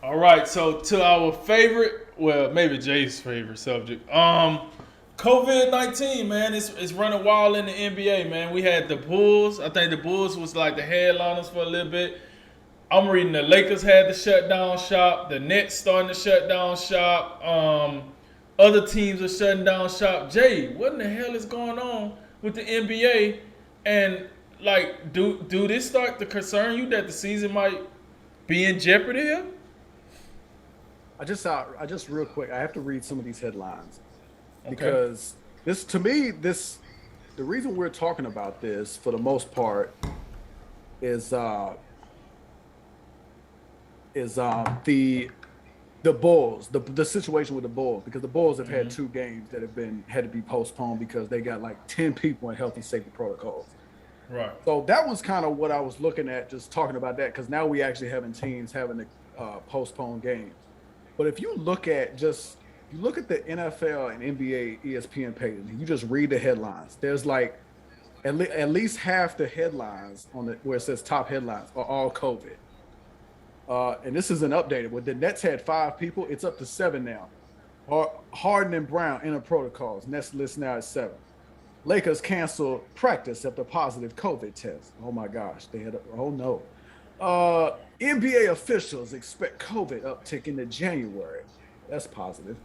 All right, so to our favorite, well, maybe Jay's favorite subject. COVID-19, man, it's running wild in the NBA, man. We had the Bulls. I think the Bulls was like the headliners for a little bit. I'm reading the Lakers had to shut down shop. The Nets starting to shut down shop. Other teams are shutting down shop. Jay, what in the hell is going on with the NBA? And like, do this start to concern you that the season might be in jeopardy here? I just real quick, I have to read some of these headlines Okay. because this to me, this the reason we're talking about this for the most part is the Bulls, the situation with the Bulls, because the Bulls have had two games that have been had to be postponed because they got like 10 people in health and safety protocols. Right. So that was kind of what I was looking at, just talking about that, because now we actually having teams having to postpone games. But if you look at the NFL and NBA ESPN pages, and you just read the headlines. There's like at least half the headlines on the where it says top headlines are all COVID. And this isn't updated. When the Nets had 5 people, it's up to 7 now. Harden and Brown enter protocols. Nets list now at 7. Lakers cancel practice after positive COVID test. Oh my gosh, they had. Oh no. NBA officials expect COVID uptick into January. That's positive.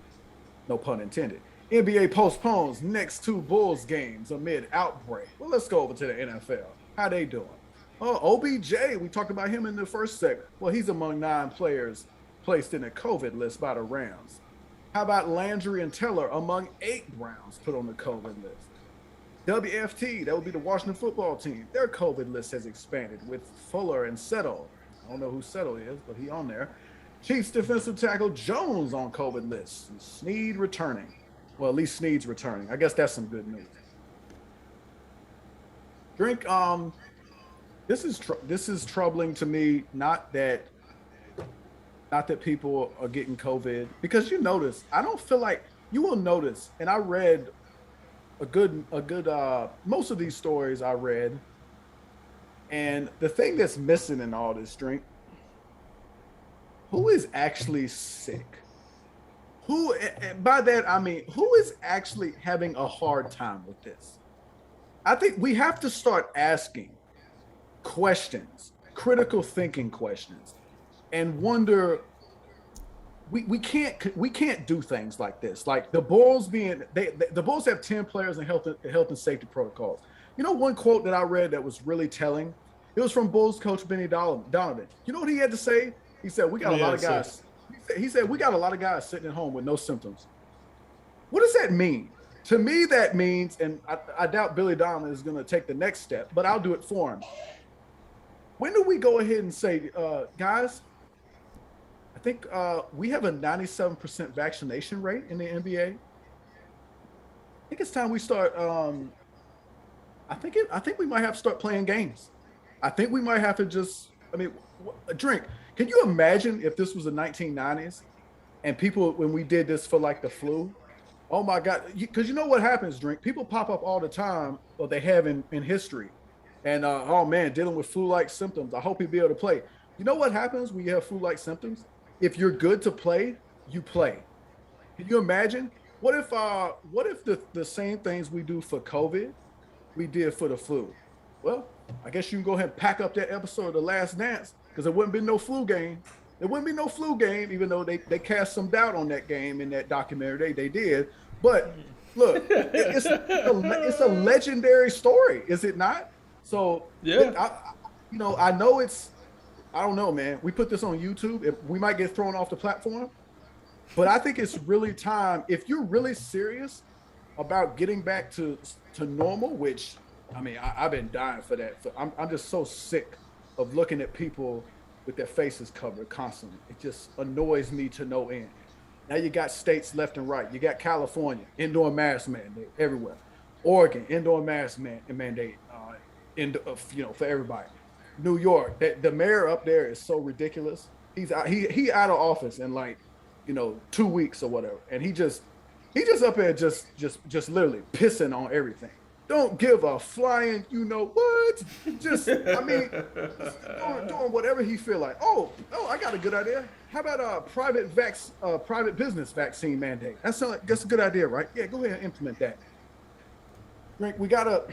No pun intended. NBA postpones next two Bulls games amid outbreak. Well, let's go over to the NFL. How they doing? Oh, OBJ, we talked about him in the first segment. Well, he's among 9 players placed in a COVID list by the Rams. How about Landry and Teller among 8 Browns put on the COVID list? WFT, that would be the Washington football team. Their COVID list has expanded with Fuller and Settle. I don't know who Settle is, but he on there. Chiefs defensive tackle Jones on COVID list. And Snead returning. Well, at least Snead's returning. I guess that's some good news. Drink. This is troubling to me. Not that people are getting COVID, because you notice. I don't feel like you will notice. And I read a good most of these stories I read, and the thing that's missing in all this, drink, who is actually sick? Who, by that I mean, who is actually having a hard time with this? I think we have to start asking questions, critical thinking questions, and wonder. We can't do things like this. Like the Bulls being the Bulls have 10 players in health and safety protocols. You know, one quote that I read that was really telling. It was from Bulls coach Benny Donovan. You know what he had to say? He said, "We got a lot Yeah, of so guys." He said, "We got a lot of guys sitting at home with no symptoms." What does that mean? To me, that means, and I doubt Billy Donovan is going to take the next step, but I'll do it for him. When do we go ahead and say, guys, I think we have a 97% vaccination rate in the NBA. I think it's time we start. I think we might have to start playing games. I think we might have to just. I mean, a drink. Can you imagine if this was the 1990s and people when we did this for like the flu? Oh my God! Because you know what happens, drink. People pop up all the time, or they have in history, and oh man, dealing with flu-like symptoms. I hope he'll be able to play. You know what happens when you have flu-like symptoms? If you're good to play, you play. Can you imagine? What if the same things we do for COVID, we did for the flu? Well, I guess you can go ahead and pack up that episode of The Last Dance, because there wouldn't be no flu game. There wouldn't be no flu game, even though they cast some doubt on that game in that documentary. They did. But look, it's a legendary story, is it not? So, yeah. I know it's, I don't know, man. We put this on YouTube. We might get thrown off the platform, but I think it's really time. If you're really serious about getting back to normal, which I mean, I've been dying for that. I'm just so sick of looking at people with their faces covered constantly. It just annoys me to no end. Now you got states left and right. You got California, indoor mask mandate everywhere. Oregon, indoor mask mandate, for everybody. New York, the mayor up there is so ridiculous. He out of office in like 2 weeks or whatever, and he just up there just literally pissing on everything. don't give a flying, you know what? Just, I mean, just doing whatever he feel like. I got a good idea. How about a private business vaccine mandate? That's a good idea, right? Yeah, go ahead and implement that. Right, we gotta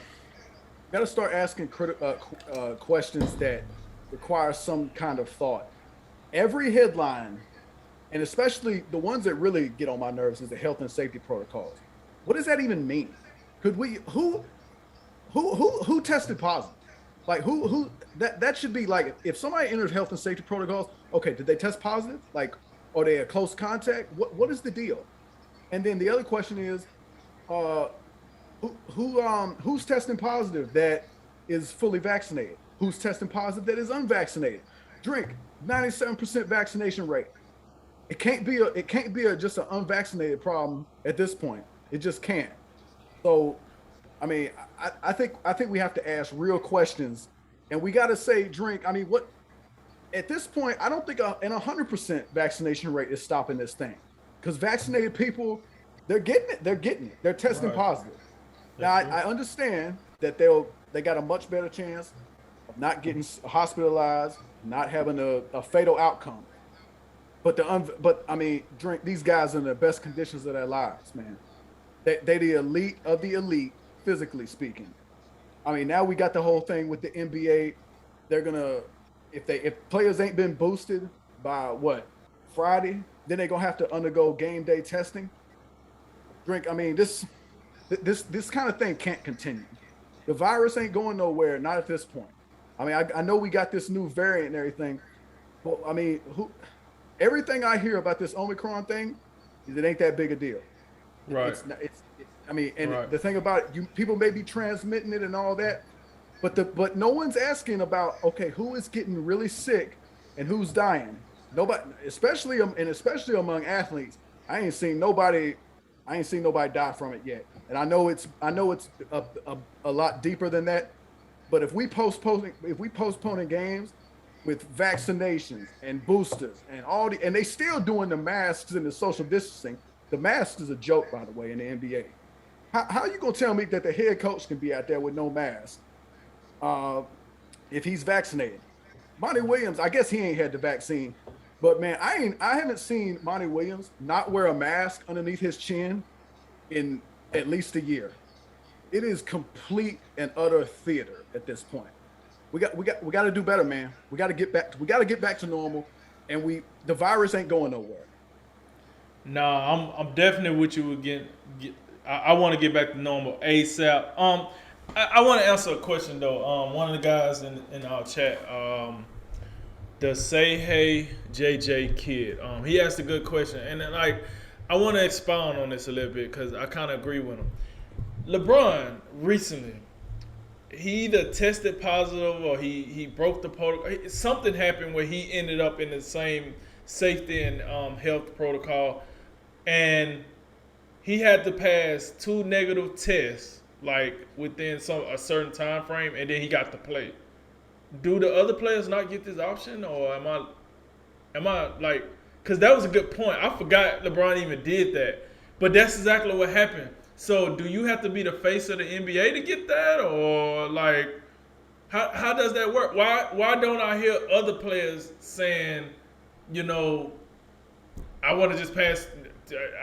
start asking questions that require some kind of thought. Every headline, and especially the ones that really get on my nerves, is the health and safety protocols. What does that even mean? Could we who tested positive? Like who that should be like if somebody enters health and safety protocols, okay, did they test positive? Like are they a close contact? What is the deal? And then the other question is, uh, who's testing positive that is fully vaccinated? Who's testing positive that is unvaccinated? Drink 97% vaccination rate. It can't be just an unvaccinated problem at this point. It just can't. So, I mean, I think we have to ask real questions, and we got to say, drink. I mean, what at this point? I don't think an 100% vaccination rate is stopping this thing, because vaccinated people, they're getting it. They're getting it. They're testing Right. positive. Now, I understand that they got a much better chance of not getting hospitalized, not having a fatal outcome. But I mean, drink. These guys are in the best conditions of their lives, man. They the elite of the elite, physically speaking. I mean, now we got the whole thing with the NBA. They're gonna if players ain't been boosted by what Friday, then they're gonna have to undergo game day testing. Drink. I mean, this kind of thing can't continue. The virus ain't going nowhere, not at this point. I mean, I know we got this new variant and everything, but I mean, everything I hear about this Omicron thing is it ain't that big a deal. Right. I mean, and Right. the thing about it, people may be transmitting it and all that, but no one's asking about, okay, who is getting really sick and who's dying. Nobody, especially among athletes, I ain't seen nobody die from it yet. And I know it's a lot deeper than that. But if we postponing games with vaccinations and boosters and they still doing the masks and the social distancing. The mask is a joke, by the way, in the NBA. How are you gonna tell me that the head coach can be out there with no mask uh, if he's vaccinated? Monty Williams, I guess he ain't had the vaccine, but man, I haven't seen Monty Williams not wear a mask underneath his chin in at least a year. It is complete and utter theater at this point. We got to do better, man. We got to get back to normal, and the virus ain't going nowhere. Nah, I'm definitely with you again. I want to get back to normal ASAP. I want to answer a question though. One of the guys in our chat, the Say Hey JJ Kid, he asked a good question, and then like I want to expound on this a little bit because I kind of agree with him. LeBron recently, he either tested positive or he broke the protocol. Something happened where he ended up in the same safety and health protocol, and he had to pass 2 negative tests like within a certain time frame, and then he got to play. Do the other players not get this option, or am I like? Because that was a good point. I forgot LeBron even did that, but that's exactly what happened. So, do you have to be the face of the NBA to get that, or like, how does that work? Why don't I hear other players saying, you know, I want to just pass.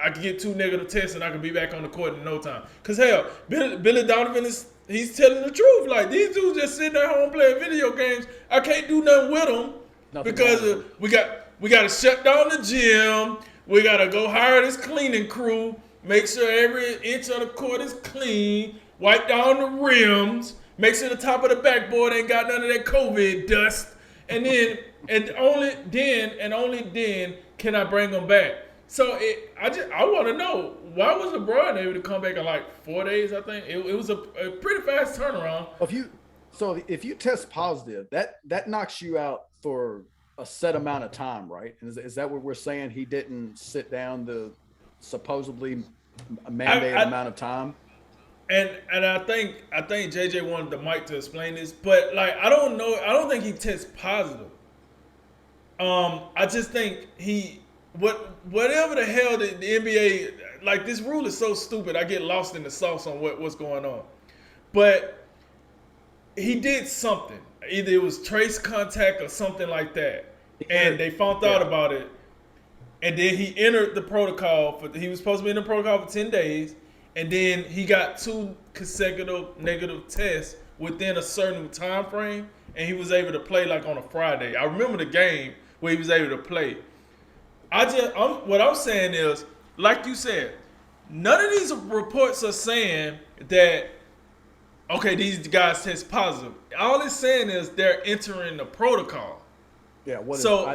I can get 2 negative tests and I can be back on the court in no time. Cause hell, Billy Donovan he's telling the truth. Like these dudes just sitting at home playing video games. I can't do nothing with them because we got to shut down the gym. We got to go hire this cleaning crew. Make sure every inch of the court is clean. Wipe down the rims. Make sure the top of the backboard ain't got none of that COVID dust. And then only then can I bring them back. So I want to know, why was LeBron able to come back in like 4 days? I think it was a pretty fast turnaround. If you test positive, that knocks you out for a set amount of time, right? Is that what we're saying? He didn't sit down the supposedly mandated amount of time. And I think JJ wanted the mic to explain this, but like I don't know. I don't think he tests positive. I just think whatever the hell the NBA, like this rule is so stupid. I get lost in the sauce on what's going on. but he did something. Either it was trace contact or something like that, and they found out about it. And then he entered the protocol he was supposed to be in the protocol for 10 days, and then he got 2 consecutive negative tests within a certain time frame, and he was able to play like on a Friday. I remember the game where he was able to play. What I'm saying is, like you said, none of these reports are saying that, okay, these guys test positive. All it's saying is they're entering the protocol. Yeah. So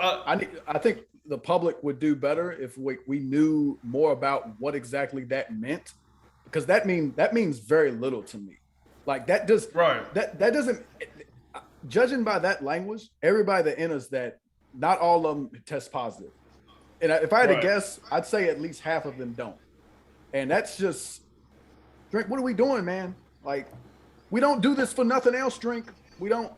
I think the public would do better if we knew more about what exactly that meant, because that means very little to me. Like that doesn't, judging by that language, everybody that enters that, not all of them test positive. And if I had to guess, I'd say at least half of them don't. And that's just, Drink, what are we doing, man? Like, we don't do this for nothing else, Drink. We don't.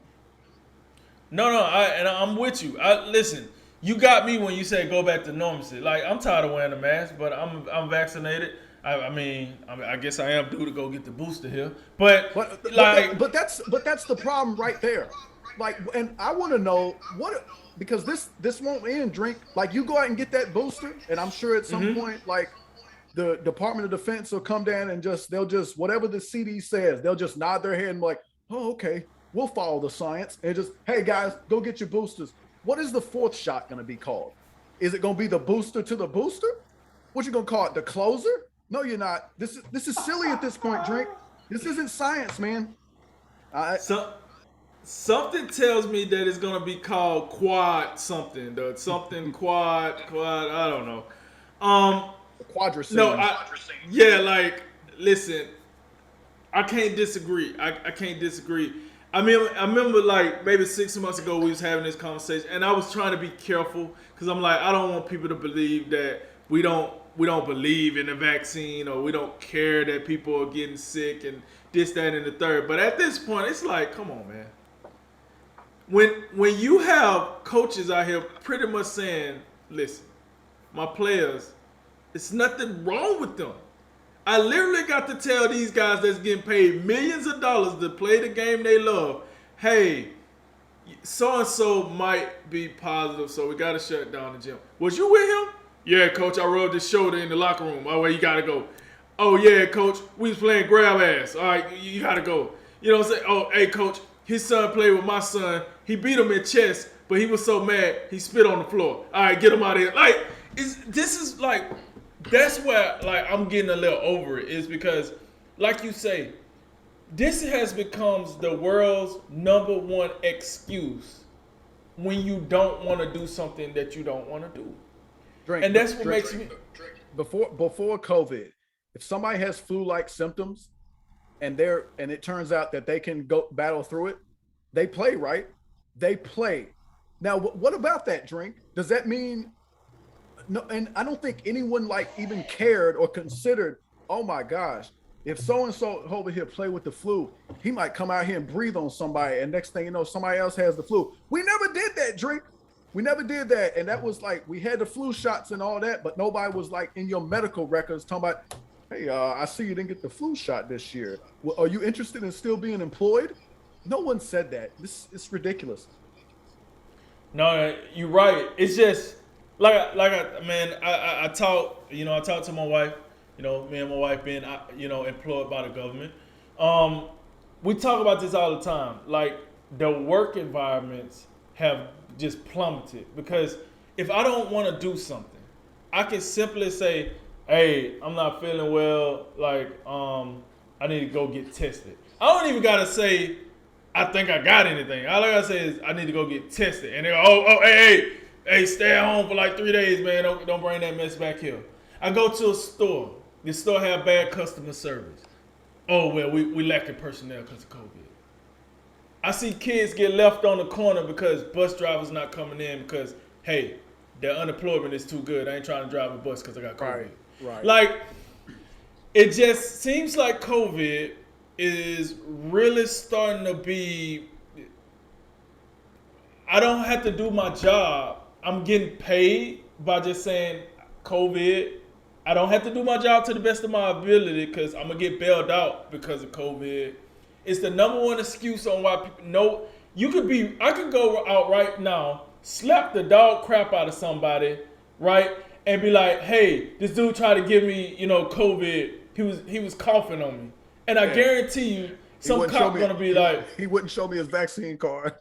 No, I'm with you. Listen, you got me when you said go back to normalcy. Like, I'm tired of wearing a mask, but I'm vaccinated. I guess I am due to go get the booster here. But that's the problem right there. Like, and I want to know because this won't end, Drink. Like, you go out and get that booster, and I'm sure at some point, like, the Department of Defense will come down and they'll just whatever the CD says, they'll just nod their head and be like, oh, okay, we'll follow the science, and just, hey guys, go get your boosters. What is the 4th shot going to be called? Is it going to be the booster to the booster? What you going to call it, the closer? No, you're not. This is silly at this point, Drink. This isn't science, man. Something tells me that it's gonna be called quad something. Quad. I don't know. Quadracine. No, like, listen, I can't disagree. I can't disagree. I mean, I remember like maybe 6 months ago we was having this conversation, and I was trying to be careful because I'm like, I don't want people to believe that we don't believe in the vaccine, or we don't care that people are getting sick and this, that, and the third. But at this point, it's like, come on, man. When you have coaches out here pretty much saying, listen, my players, it's nothing wrong with them. I literally got to tell these guys that's getting paid millions of dollars to play the game they love, hey, so-and-so might be positive, so we got to shut down the gym. Was you with him? Yeah, coach, I rubbed his shoulder in the locker room. Oh, well, you got to go. Oh, yeah, coach, we was playing grab ass. All right, you got to go. You know what I'm saying? Oh, hey, coach, his son played with my son. He beat him in chess, but he was so mad, he spit on the floor. All right, get him out of here. Like, that's where, like, I'm getting a little over it, is because, like you say, this has become the world's #1 excuse when you don't want to do something that you don't want to do. Drink, and that's what makes me... Before COVID, if somebody has flu-like symptoms and it turns out that they can go battle through it, they play, right? They play. Now, what about that, Drink? Does that mean... No, and I don't think anyone like even cared or considered, oh my gosh, if so-and-so over here play with the flu, he might come out here and breathe on somebody, and next thing you know, somebody else has the flu. We never did that, Drink. We never did that. And that was like, we had the flu shots and all that, but nobody was like in your medical records talking about, hey, I see you didn't get the flu shot this year. Well, are you interested in still being employed? No one said that. It's ridiculous. No, you're right. It's just, I talk to my wife, me and my wife being, employed by the government. We talk about this all the time. Like, the work environments have just plummeted, because if I don't want to do something, I can simply say, hey, I'm not feeling well. Like, I need to go get tested. I don't even got to say, I think I got anything. All I got to say is, I need to go get tested. And they go, hey, stay at home for like 3 days, man. Don't bring that mess back here. I go to a store. The store have bad customer service. Oh, well, we lacking personnel because of COVID. I see kids get left on the corner because bus drivers not coming in because, hey, their unemployment is too good. I ain't trying to drive a bus because I got COVID. Right. Like, it just seems like COVID is really starting to be, I don't have to do my job. I'm getting paid by just saying COVID. I don't have to do my job to the best of my ability because I'm going to get bailed out because of COVID. It's the number one excuse on why people know. I could go out right now, slap the dog crap out of somebody, right? And be like, hey, this dude tried to give me, COVID. He was coughing on me. And I guarantee you, some cop gonna be like, he wouldn't show me his vaccine card.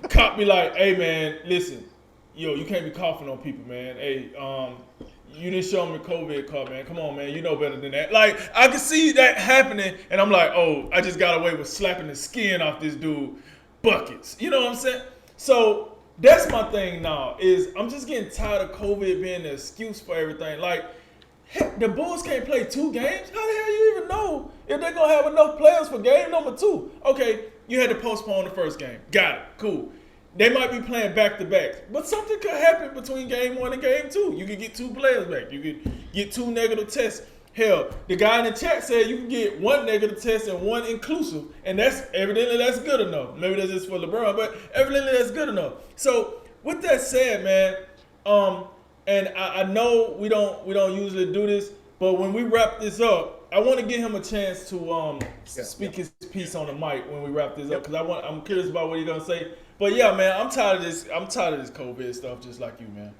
Cop be like, hey man, listen, you can't be coughing on people, man. Hey, you didn't show me a COVID card, man. Come on, man, you know better than that. Like, I can see that happening, and I'm like, oh, I just got away with slapping the skin off this dude buckets. You know what I'm saying? So that's my thing now, is I'm just getting tired of COVID being the excuse for everything. Like, heck, the Bulls can't play 2 games? How the hell you even know if they're going to have enough players for game number 2? Okay, you had to postpone the first game. Got it. Cool. They might be playing back-to-back. But something could happen between game 1 and game 2. You could get 2 players back. You could get 2 negative tests. Hell, the guy in the chat said you can get 1 negative test and 1 inclusive. And that's good enough. Maybe that's just for LeBron, but evidently that's good enough. So with that said, man, and I know we don't usually do this, but when we wrap this up, I want to give him a chance to speak his piece on the mic when we wrap this up, because I'm curious about what he's gonna say. But yeah, man, I'm tired of this COVID stuff, just like you, man.